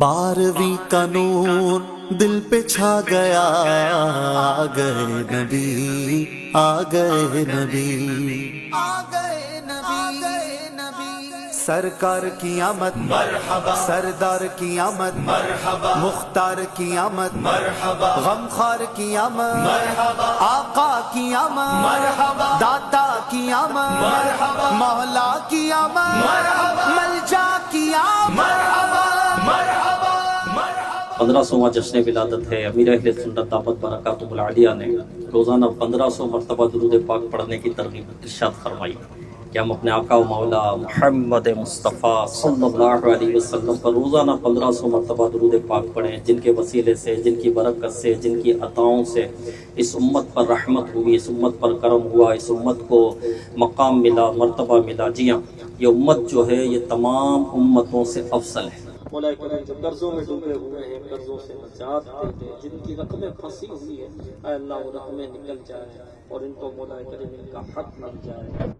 12ویں کا نور دل پہ چھا گیا، آ گئے نبی، آ گئے نبی، آ گئے نبی، سرکار کی آمد مرحبا، سردار کی آمد مرحبا، مختار کی آمد مرحبا، غمخوار کی آمد مرحبا، آقا کی آمد مرحبا، داتا کی آمد مرحبا، مولا کی آمد مرحبا، ملجا کی آمد مرحبا، مرحبا۔ 1500واں جشن ولادت ہے۔ امیر اہل سنت دامت برکاتہ العالیہ نے روزانہ 1500 مرتبہ درود پاک پڑھنے کی ترغیب ارشاد فرمائی کہ ہم اپنے آقا و مولا محمد مصطفیٰ صلی اللہ علیہ وسلم پر روزانہ 1500 مرتبہ درود پاک پڑھیں، جن کے وسیلے سے، جن کی برکت سے، جن کی عطاؤں سے اس امت پر رحمت ہوئی، اس امت پر کرم ہوا، اس امت کو مقام ملا، مرتبہ ملا۔ جی ہاں، یہ امت جو ہے یہ تمام امتوں سے افضل ہے۔ مولا کریم جو قرضوں میں ڈوبے ہوئے ہیں، قرضوں سے نجات دے دے، جن کی رقمیں پھنسی ہوئی ہیں، اے اللہ وہ رقمیں نکل جائیں اور ان کو مولا کریم ان کا حق مل جائے۔